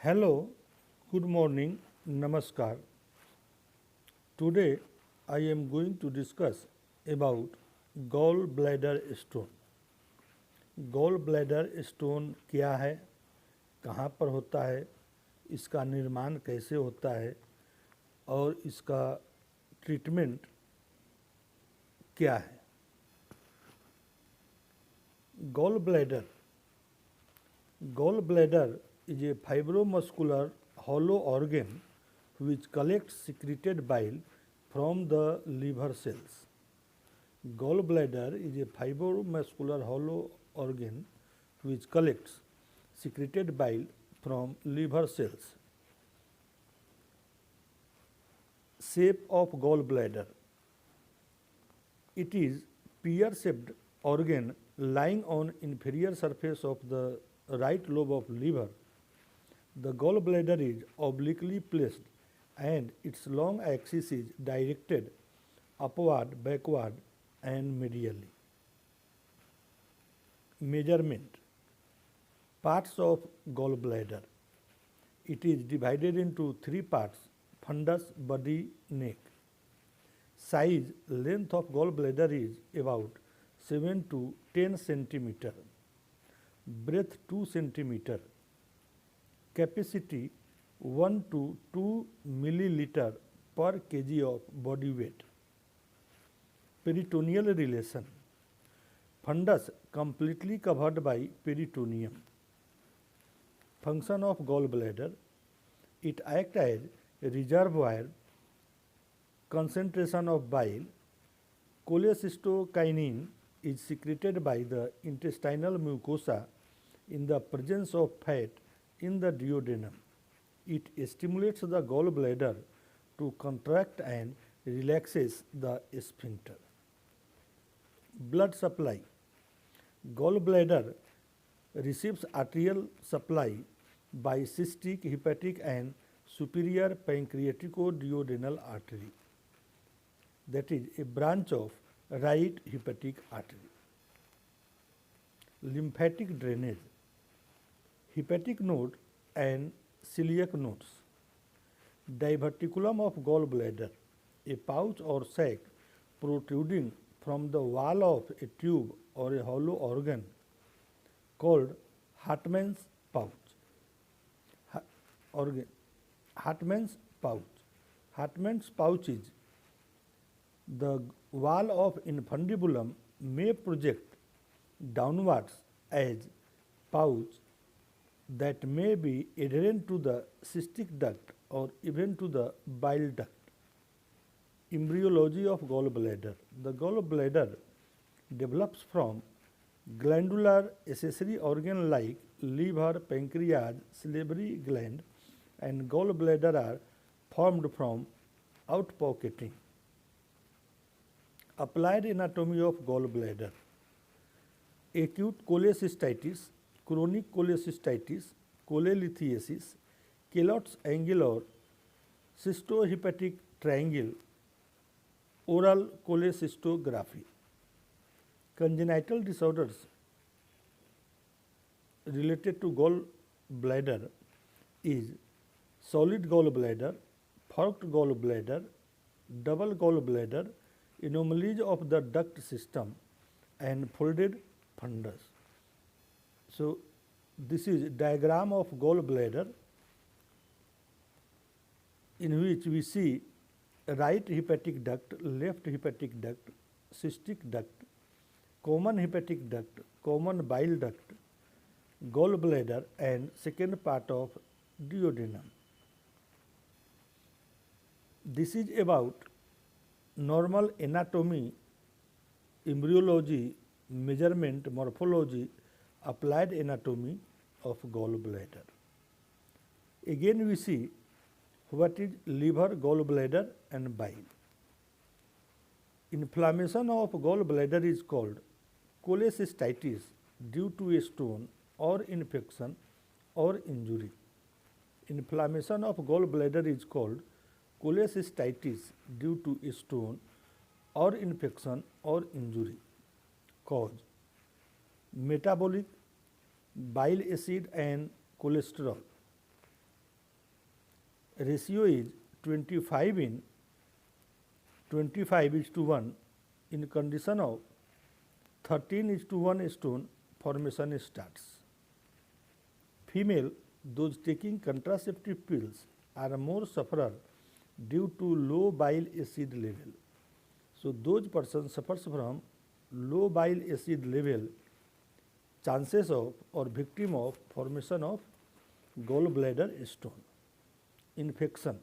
Hello, good morning, namaskar. Today I am going to discuss about gallbladder stone. Gall stone क्या है, कहाँ पर होता है, इसका निर्माण कैसे होता है और इसका ट्रीटमेंट क्या है। Gallbladder is a fibromuscular hollow organ which collects secreted bile from the liver cells. Gallbladder is a fibromuscular hollow organ which collects secreted bile from liver cells. Shape of gallbladder. It is pear-shaped organ lying on inferior surface of the right lobe of liver. The gallbladder is obliquely placed and its long axis is directed upward, backward and medially. Measurement. Parts of gallbladder. It is divided into three parts: fundus, body, neck. Size, length of gallbladder is about 7 to 10 centimeter. Breadth 2 centimeter. Capacity 1 to 2 milliliter per kg of body weight. Peritoneal relation. Fundus completely covered by peritoneum. Function of gallbladder. It acts as a reservoir. Concentration of bile. Cholecystokinin is secreted by the intestinal mucosa in the presence of fat in the duodenum. It stimulates the gallbladder to contract and relaxes the sphincter. Blood supply. Gallbladder receives arterial supply by cystic, hepatic and superior pancreatico-duodenal artery, that is a branch of right hepatic artery. Lymphatic drainage. Hepatic node and celiac nodes. Diverticulum of gallbladder, a pouch or sac protruding from the wall of a tube or a hollow organ called Hartmann's pouch. Hartmann's pouch. Hartmann's pouch is the wall of infundibulum may project downwards as pouch that may be adherent to the cystic duct or even to the bile duct. Embryology of gallbladder. The gallbladder develops from glandular accessory organ like liver, pancreas, salivary gland and gallbladder are formed from outpocketing. Applied anatomy of gallbladder. Acute cholecystitis, chronic cholecystitis, cholelithiasis, Kellogg's angle or cystohepatic triangle, oral cholecystography. Congenital disorders related to gallbladder is solid gallbladder, forked gallbladder, double gallbladder, anomalies of the duct system and folded fundus. So this is diagram of gallbladder in which we see right hepatic duct, left hepatic duct, cystic duct, common hepatic duct, common bile duct, gallbladder and second part of duodenum. This is about normal anatomy, embryology, measurement, morphology, applied anatomy of gallbladder. Again we see what is liver, gallbladder and bile. Inflammation of gallbladder is called cholecystitis due to a stone or infection or injury. Inflammation of gallbladder is called cholecystitis due to a stone or infection or injury. Cause: metabolic, bile acid and cholesterol. ratio is 25 in 25 is to 1 in condition of 13 is to 1 stone formation starts. Female, those taking contraceptive pills are more sufferer due to low bile acid level. So those persons suffers from low bile acid level, chances of or victim of formation of gallbladder stone. Infection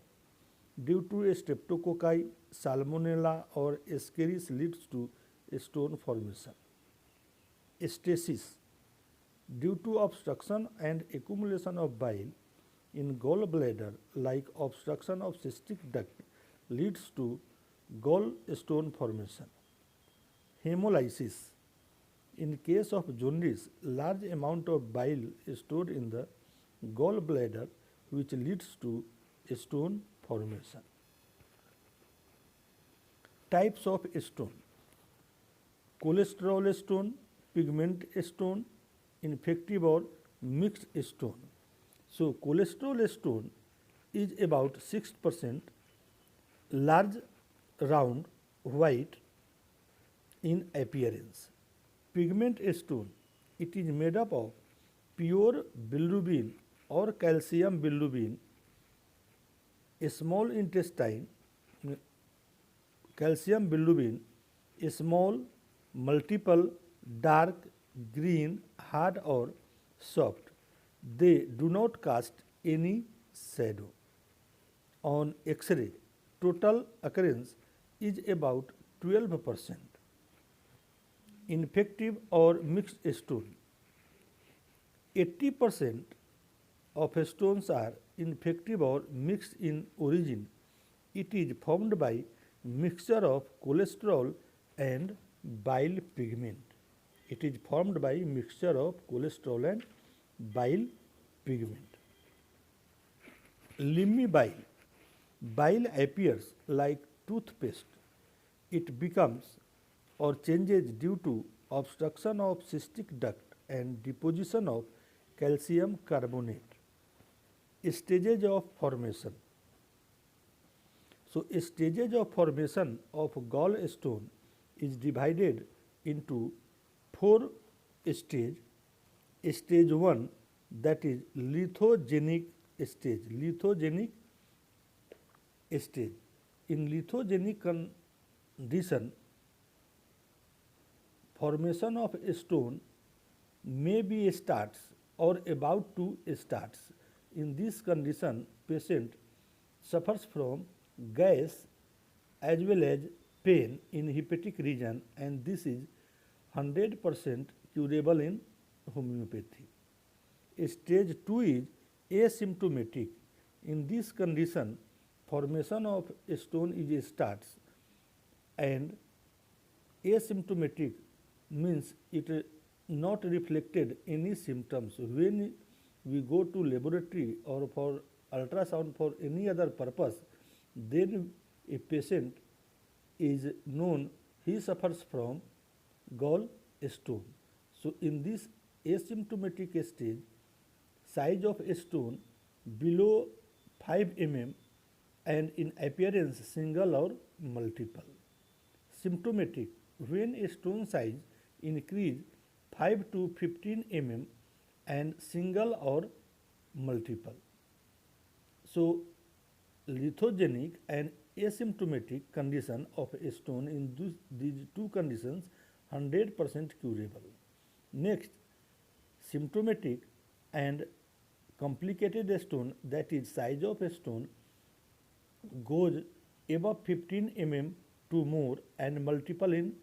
due to a streptococci, salmonella or escherichia leads to stone formation. Stasis due to obstruction and accumulation of bile in gallbladder like obstruction of cystic duct leads to gallstone formation. Hemolysis in case of jaundice, large amount of bile is stored in the gallbladder which leads to stone formation. Types of stone: cholesterol stone, pigment stone, infective or mixed stone. So cholesterol stone is about 6% large, round, white in appearance. Pigment stone, it is made up of pure bilirubin or calcium bilirubin, a small intestine, calcium bilirubin, small, multiple, dark, green, hard or soft. They do not cast any shadow. On X-ray, total occurrence is about 12%. Infective or mixed stone, 80% of stones are infective or mixed in origin. It is formed by mixture of cholesterol and bile pigment. It is formed by mixture of cholesterol and bile pigment. Limmy bile. Bile appears like toothpaste. It becomes or changes due to obstruction of cystic duct and deposition of calcium carbonate. Stages of formation. So, stages of formation of gallstone is divided into 4 stages. Stage 1, that is lithogenic stage. Lithogenic stage. In lithogenic condition, formation of stone may be starts or about to starts. In this condition, patient suffers from gas as well as pain in hepatic region, and this is 100% curable in homeopathy. Stage 2 is asymptomatic. In this condition, formation of stone is starts, and asymptomatic means it not reflected any symptoms. When we go to laboratory or for ultrasound for any other purpose, then a patient is known he suffers from gallstone. So in this asymptomatic stage, size of a stone below 5 mm and in appearance single or multiple. Symptomatic, when a stone size increase 5 to 15 mm and single or multiple. So lithogenic and asymptomatic condition of a stone, in these two conditions 100% curable. Next, symptomatic and complicated stone, that is size of a stone goes above 15 mm to more and multiple in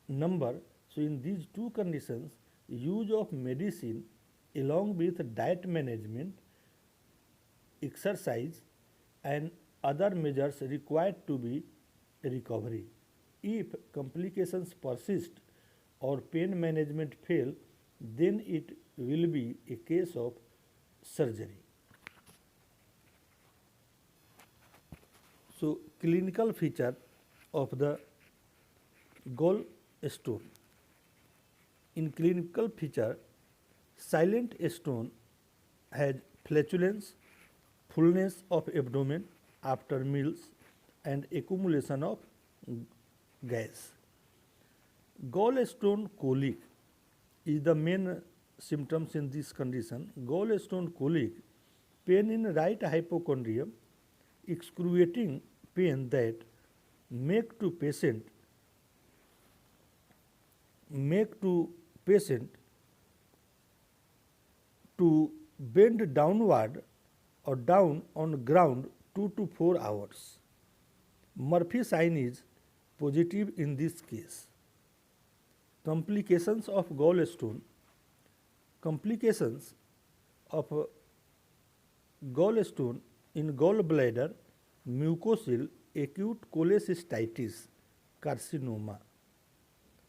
number. So in these two conditions, use of medicine along with diet management, exercise and other measures required to be recovery. If complications persist or pain management fail, then it will be a case of surgery. So clinical feature of the gallstone. In clinical feature, silent stone has flatulence, fullness of abdomen after meals, and accumulation of gas. Gallstone colic is the main symptoms in this condition. Gallstone colic, pain in right hypochondrium, excruciating pain that make to patient to bend downward or down on ground 2 to 4 hours. Murphy sign is positive in this case. Complications of gallstone. Complications of gallstone in gallbladder, mucosal acute cholecystitis, carcinoma.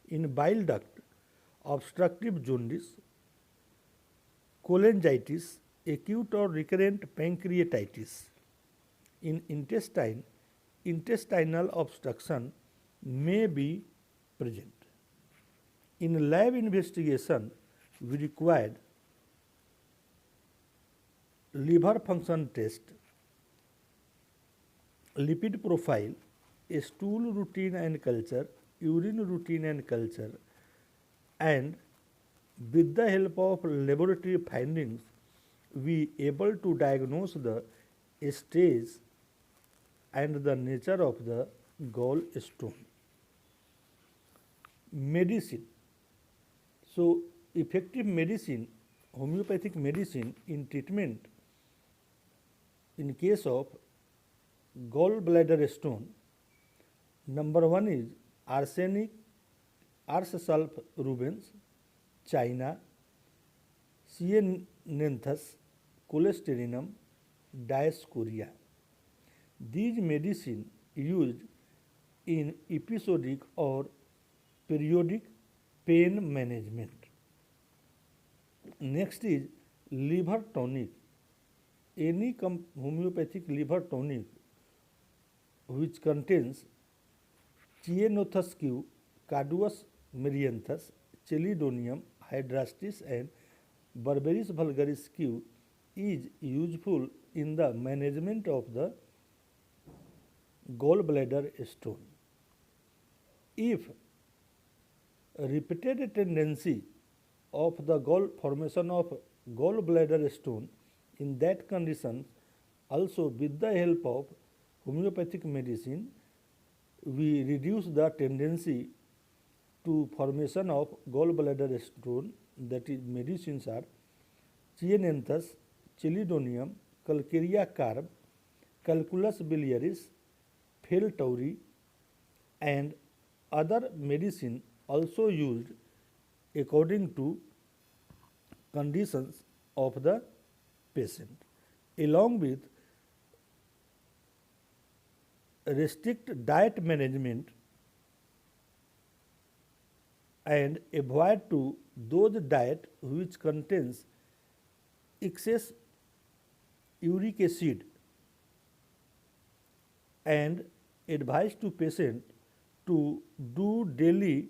In bile duct, obstructive jaundice, cholangitis, acute or recurrent pancreatitis. In intestine, intestinal obstruction may be present. In lab investigation, we required liver function test, lipid profile, stool routine and culture, urine routine and culture, and with the help of laboratory findings, we able to diagnose the stage and the nature of the gallstone. Medicine. So, effective medicine, homeopathic medicine in treatment in case of gallbladder stone, number 1 is arsenic, ars sulfurubens, China, Cyananthus, Cholesterinum, Dioscorea. These medicine used in episodic or periodic pain management. Next is liver tonic. Any homeopathic liver tonic which contains Cyanothes Q, Carduus merianthus, Chelidonium, Hydrastis and Berberis vulgaris Q is useful in the management of the gallbladder stone. If repeated tendency of the formation of gallbladder stone, in that condition also with the help of homeopathic medicine we reduce the tendency to formation of gallbladder stone, that is medicines are Cyananthus, Chelidonium, Calcarea carb, Calculus biliaris, Fel tauri and other medicine also used according to conditions of the patient, along with restrict diet management and avoid to those diet which contains excess uric acid, and advise to patient to do daily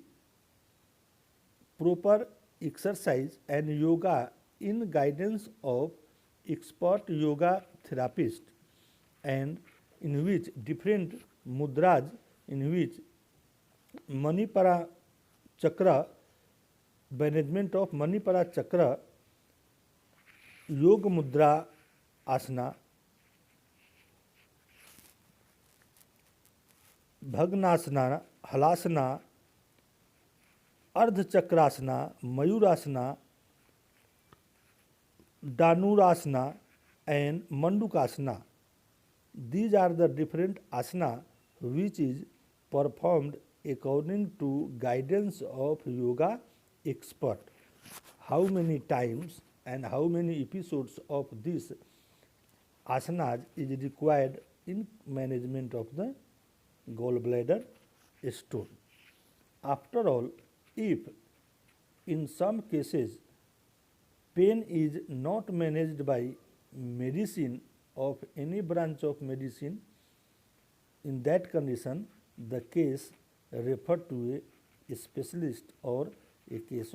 proper exercise and yoga in guidance of expert yoga therapist, and in which different mudras, in which Manipura chakra, management of Manipura chakra, yoga mudra asana, भग्नासना, halasana, अर्धचक्रासना, mayurasana, Dhanurasana and Mandukasana. These are the different asana which is performed according to guidance of yoga expert. How many times and how many episodes of this asanas is required in management of the gallbladder stone. After all, if in some cases pain is not managed by medicine of any branch of medicine, in that condition the case referred to a specialist or a case of